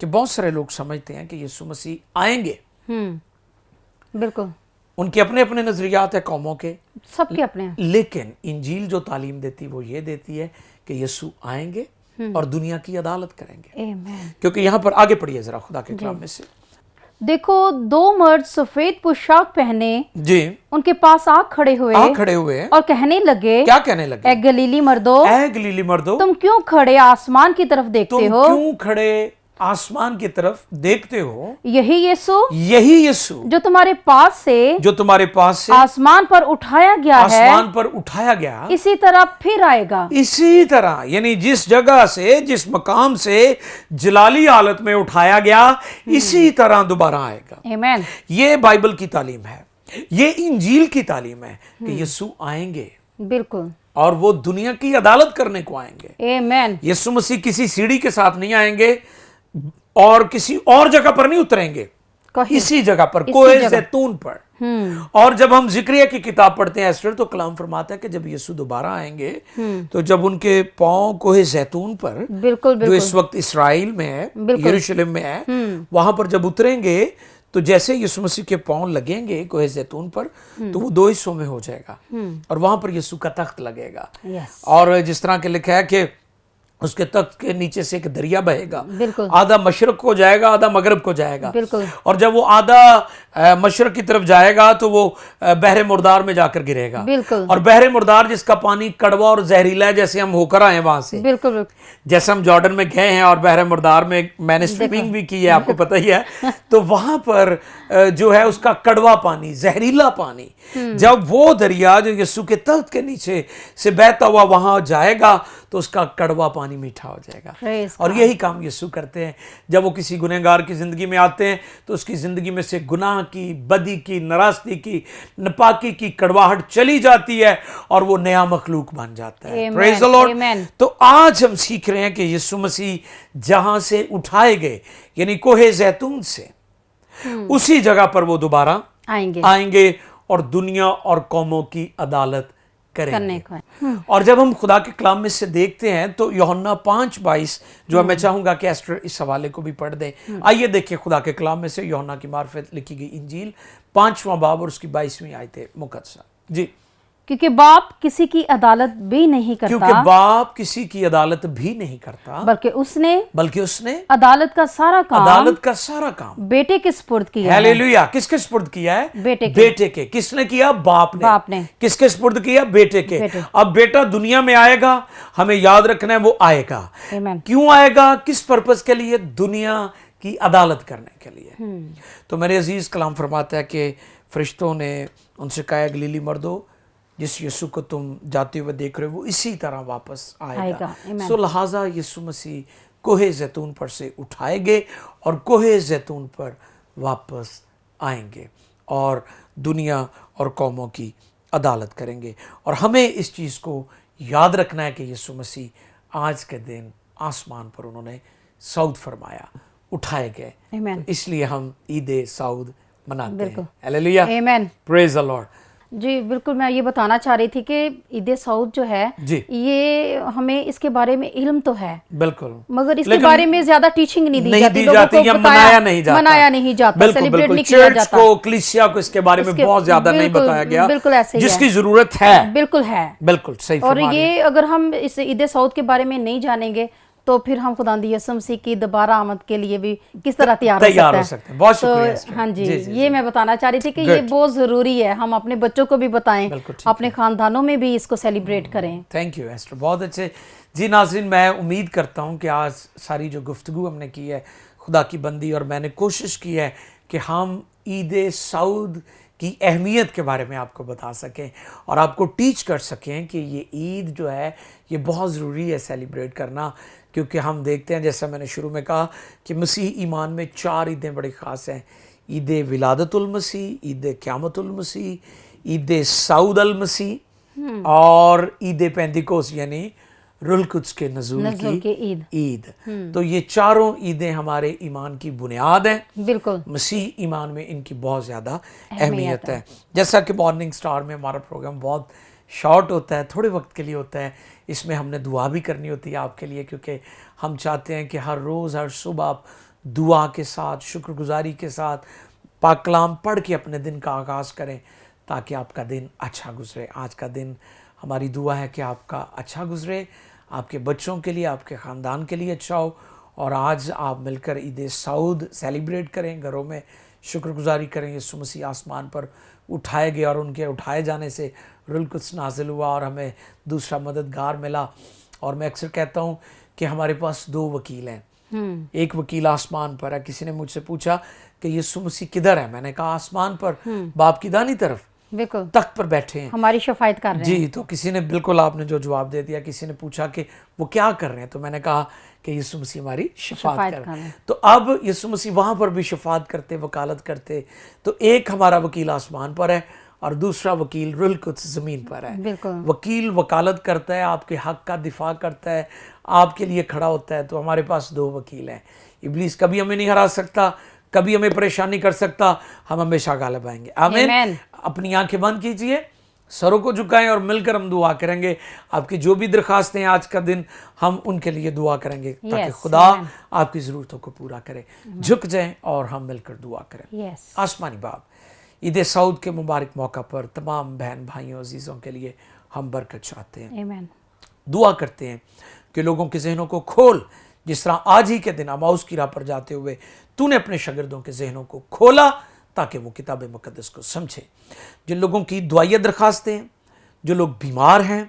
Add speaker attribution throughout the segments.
Speaker 1: کہ بہت سارے لوگ سمجھتے ہیں کہ یسوع مسیح آئیں گے.
Speaker 2: بالکل.
Speaker 1: ان کے اپنے اپنے نظریات ہیں قوموں کے,
Speaker 2: سب کے اپنے,
Speaker 1: لیکن انجیل جو تعلیم دیتی وہ یہ دیتی ہے کہ یسوع آئیں گے اور دنیا کی عدالت کریں گے.
Speaker 2: آمین.
Speaker 1: کیونکہ یہاں پر آگے پڑھیے ذرا خدا کے کلام میں سے.
Speaker 2: دیکھو 2 مرد سفید پوشاک پہنے
Speaker 1: جی
Speaker 2: ان کے پاس آ کھڑے ہوئے اور کہنے لگے,
Speaker 1: کیا کہنے لگے؟
Speaker 2: اے گلیلی مردو, تم کیوں کھڑے آسمان کی طرف دیکھتے ہو؟
Speaker 1: کیوں کھڑے آسمان کی طرف دیکھتے ہو؟
Speaker 2: یہی یسوع
Speaker 1: جو تمہارے پاس سے
Speaker 2: آسمان پر اٹھایا
Speaker 1: گیا
Speaker 2: اسی طرح پھر آئے گا.
Speaker 1: اسی طرح, یعنی جس جگہ سے, جس مقام سے جلالی حالت میں اٹھایا گیا, اسی طرح دوبارہ آئے گا.
Speaker 2: آمین.
Speaker 1: یہ بائبل کی تعلیم ہے, یہ انجیل کی تعلیم ہے کہ یسوع آئیں گے.
Speaker 2: بالکل.
Speaker 1: اور وہ دنیا کی عدالت کرنے کو آئیں گے.
Speaker 2: آمین.
Speaker 1: یسوع مسیح کسی سیڑھی کے ساتھ نہیں آئیں گے اور کسی اور جگہ پر نہیں اتریں گے, اسی جگہ پر, کوہ زیتون پر. اور جب ہم زکریا کی کتاب پڑھتے ہیں ایسٹر, تو کلام فرماتا ہے کہ جب یسوع دوبارہ آئیں گے تو جب ان کے پاؤں کوہ زیتون پر, جو اس وقت اسرائیل میں ہے, یروشلم میں ہے, وہاں پر جب اتریں گے تو جیسے یسوع مسیح کے پاؤں لگیں گے کوہ زیتون پر, تو وہ 2 حصوں میں ہو جائے گا اور وہاں پر یسوع کا تخت لگے گا. اور جس طرح کہ لکھا ہے کہ اس کے تخت کے نیچے سے ایک دریا بہے گا, آدھا مشرق کو جائے گا, آدھا مغرب کو جائے گا. اور جب وہ آدھا مشرق کی طرف جائے گا تو وہ بحر مردار میں جا کر گرے گا. اور بحر مردار جس کا پانی کڑوا اور زہریلا ہے, جیسے ہم ہو کر آئے وہاں سے, جیسے ہم جارڈن میں گئے ہیں اور بحر مردار میں نے سوئمنگ بھی کی ہے, آپ کو پتہ ہی ہے, تو وہاں پر جو ہے اس کا کڑوا پانی, زہریلا پانی, جب وہ دریا جو یسوع کے تخت کے نیچے سے بہتا ہوا وہاں جائے گا تو اس کا کڑوا پانی میٹھا ہو جائے گا. اور یہی کام یسوع کرتے ہیں. جب وہ کسی گنہگار کی زندگی میں آتے ہیں تو اس کی زندگی میں سے گناہ کی, بدی کی, ناراستی کی, ناپاکی کی کڑواہٹ چلی جاتی ہے اور وہ نیا مخلوق بن جاتا ہے. پریز دی لارڈ. تو آج ہم سیکھ رہے ہیں کہ یسوع مسیح جہاں سے اٹھائے گئے, یعنی کوہ زیتون سے, اسی جگہ پر وہ دوبارہ آئیں گے اور دنیا اور قوموں کی عدالت کریں گے. اور جب ہم خدا کے کلام میں سے دیکھتے ہیں تو یوحنا 5:22, جو میں چاہوں گا کہ ایسٹر اس حوالے کو بھی پڑھ دیں. آئیے دیکھیں خدا کے کلام میں سے یوحنا کی معرفت لکھی گئی انجیل 5واں باب اور اس کی 22ویں آیت مقدسہ. جی.
Speaker 2: کیونکہ باپ کسی کی عدالت بھی نہیں کرتا, بلکہ اس نے عدالت کا سارا کام بیٹے کے سپرد کیا ہے.
Speaker 1: ہیلیلویا. کس کے سپرد کیا ہے؟ بیٹے کے. کس نے کیا؟ باپ نے. کس کے سپرد کیا؟ بیٹے کے. اب بیٹا دنیا میں آئے گا, ہمیں یاد رکھنا ہے وہ آئے گا. کیوں آئے گا؟ کس پرپس کے لیے؟ دنیا کی عدالت کرنے کے لیے. تو میرے عزیز کلام فرماتا ہے کہ فرشتوں نے ان سے کہا, گلیلی مردو, جس یسوع کو تم جاتے ہوئے دیکھ رہے ہو وہ اسی طرح واپس آئے گا. سو لہٰذا یسوع مسیح کوہ زیتون پر سے اٹھائے گے اور کوہ زیتون پر واپس آئیں گے اور دنیا اور قوموں کی عدالت کریں گے. اور ہمیں اس چیز کو یاد رکھنا ہے کہ یسوع مسیح آج کے دن آسمان پر انہوں نے صعود فرمایا, اٹھائے گئے. اس لیے ہم عید صعود مناتے ہیں. ہیلیلویا. پریز دی لارڈ.
Speaker 2: جی بالکل. میں یہ بتانا چاہ رہی تھی کہ عید صعود جو ہے, یہ ہمیں اس کے بارے میں علم تو ہے بالکل, مگر اس کے بارے میں زیادہ ٹیچنگ نہیں دی جاتی, لوگوں کو منایا نہیں جاتا, سیلیبریٹ نہیں کیا جاتا.
Speaker 1: چرچ کو, کلیسیا کو اس کے بارے میں بہت زیادہ نہیں بتایا گیا,
Speaker 2: بالکل ایسے
Speaker 1: جس کی ضرورت ہے. بالکل صحیح.
Speaker 2: اور یہ اگر ہم اس عید صعود کے بارے میں نہیں جانیں گے تو پھر ہم خداوند یسوع مسیح کی دوبارہ آمد کے لیے بھی کس طرح تیار ہو سکتے ہیں.
Speaker 1: بہت شکریہ.
Speaker 2: ہاں جی, یہ میں بتانا چاہ رہی تھی کہ یہ بہت ضروری ہے, ہم اپنے بچوں کو بھی بتائیں, اپنے خاندانوں میں بھی اس کو سیلیبریٹ کریں.
Speaker 1: تھینک یو ایسٹر, بہت اچھے. جی ناظرین, میں امید کرتا ہوں کہ آج ساری جو گفتگو ہم نے کی ہے خدا کی بندی, اور میں نے کوشش کی ہے کہ ہم عید صعود کی اہمیت کے بارے میں آپ کو بتا سکیں اور آپ کو ٹیچ کر سکیں کہ یہ عید جو ہے یہ بہت ضروری ہے سیلیبریٹ کرنا. کیونکہ ہم دیکھتے ہیں, جیسا میں نے شروع میں کہا, کہ مسیح ایمان میں 4 عیدیں بڑی خاص ہیں. عید ولادت المسیح, عید قیامت المسیح, عید صعود المسیح اور عید پینتیکوس یعنی روح القدس کے نزول کی عید. تو یہ 4 عیدیں ہمارے ایمان کی بنیاد ہیں. بالکل. مسیح ایمان میں ان کی بہت زیادہ اہمیت ہے. جیسا کہ مارننگ سٹار میں ہمارا پروگرام بہت شارٹ ہوتا ہے, تھوڑے وقت کے لیے ہوتا ہے, اس میں ہم نے دعا بھی کرنی ہوتی ہے آپ کے لیے, کیونکہ ہم چاہتے ہیں کہ ہر روز ہر صبح آپ دعا کے ساتھ شکرگزاری کے ساتھ پاک کلام پڑھ کے اپنے دن کا آغاز کریں تاکہ آپ کا دن اچھا گزرے. آج کا دن ہماری دعا ہے کہ آپ کا اچھا گزرے, آپ کے بچوں کے لیے, آپ کے خاندان کے لیے اچھا ہو, اور آج آپ مل کر عید سعود سیلیبریٹ کریں, گھروں میں شکرگزاری کریں. یسوع مسیح آسمان پر اٹھائے گئے اور ان کے اٹھائے جانے سے روح القدس نازل ہوا اور ہمیں دوسرا مددگار ملا. اور میں اکثر کہتا ہوں کہ ہمارے پاس 2 وکیل ہیں. ایک وکیل آسمان پر ہے. کسی نے مجھ سے پوچھا کہ یسوع مسیح کدھر ہے؟ میں نے کہا آسمان پر, باپ کی دانی طرف
Speaker 2: بالکل
Speaker 1: تخت پر بیٹھے ہیں,
Speaker 2: ہماری شفاعت کر رہے ہیں.
Speaker 1: جی, تو کسی نے بالکل آپ نے جو جواب دے دیا. کسی نے پوچھا کہ وہ کیا کر رہے ہیں, تو میں نے کہا کہ یسوع مسیح ہماری شفاعت کر رہے ہیں. تو اب یسوع مسیح وہاں پر بھی شفاعت کرتے, وکالت کرتے. تو ایک ہمارا وکیل آسمان پر ہے اور دوسرا وکیل روح القدس زمین پر ہے. وکیل وکالت کرتا ہے, آپ کے حق کا دفاع کرتا ہے, آپ کے لیے کھڑا ہوتا ہے. تو ہمارے پاس 2 وکیل ہیں. ابلیس کبھی ہمیں نہیں ہرا سکتا, کبھی ہمیں پریشانی کر سکتا, ہم ہمیشہ غالب آئیں گے. آمین. اپنی آنکھیں بند کیجئے, سروں کو جھکائیں اور مل کر ہم دعا کریں گے. آپ کی جو بھی درخواستیں ہیں آج کا دن ہم ان کے لیے دعا کریں گے تاکہ خدا آپ کی ضرورتوں کو پورا کرے. جھک جائیں اور ہم مل کر دعا کریں. آسمانی باپ, عید سعود کے مبارک موقع پر تمام بہن بھائیوں عزیزوں کے لیے ہم برکت چاہتے ہیں. دعا کرتے ہیں کہ لوگوں کے ذہنوں کو کھول, جس طرح آج ہی کے دن اماؤس کی راہ پر جاتے ہوئے تو نے اپنے شاگردوں کے ذہنوں کو کھولا تاکہ وہ کتاب مقدس کو سمجھیں. جن لوگوں کی دعائیہ درخواستیں ہیں, جو لوگ بیمار ہیں,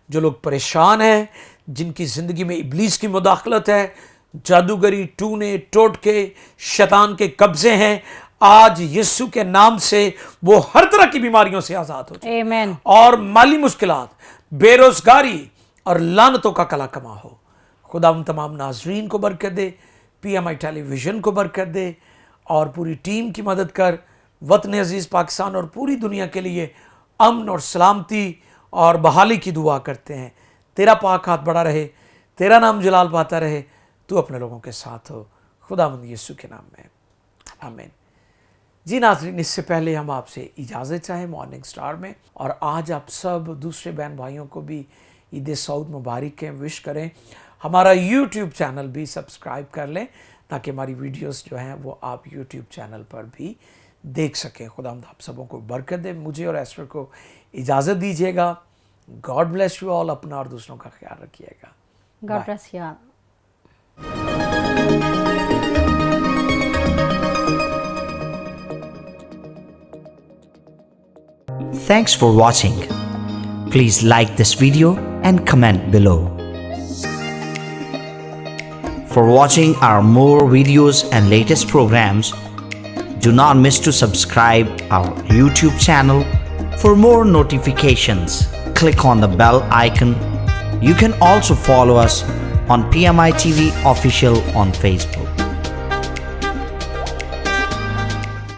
Speaker 1: جو لوگ پریشان ہیں, جن کی زندگی میں ابلیس کی مداخلت ہے, جادوگری, ٹونے ٹوٹکے, شیطان کے قبضے ہیں, آج یسوع کے نام سے وہ ہر طرح کی بیماریوں سے آزاد ہو جائے اور مالی مشکلات, بے روزگاری اور لعنتوں کا کلا کما ہو. خدا ان تمام ناظرین کو برکت دے, PMI ٹیلی ویژن کو برکت دے, اور پوری ٹیم کی مدد کر. وطن عزیز پاکستان اور پوری دنیا کے لیے امن اور سلامتی اور بحالی کی دعا کرتے ہیں. تیرا پاک ہاتھ بڑا رہے, تیرا نام جلال پاتا رہے, تو اپنے لوگوں کے ساتھ ہو. خداوند یسوع کے نام میں آمین. جی ناظرین, اس سے پہلے ہم آپ سے اجازت چاہیں مارننگ سٹار میں, اور آج آپ سب دوسرے بہن بھائیوں کو بھی عید سعود مبارک کے وش کریں. ہمارا یوٹیوب چینل بھی سبسکرائب کر لیں تاکہ ہماری ویڈیوز جو ہیں وہ آپ یوٹیوب چینل پر بھی دیکھ سکیں. خداوند آپ سبوں کو برکت دے. مجھے اور ایسٹر کو اجازت دیجیے گا. God bless you all. اپنا اور دوسروں کا خیال رکھیے گا.
Speaker 2: God bless you.
Speaker 3: Thanks for watching. Please like this video and comment below. For watching our more videos and latest programs, do not miss to subscribe our YouTube channel. For more notifications, click on the bell icon. You can also follow us on PMI TV Official on Facebook.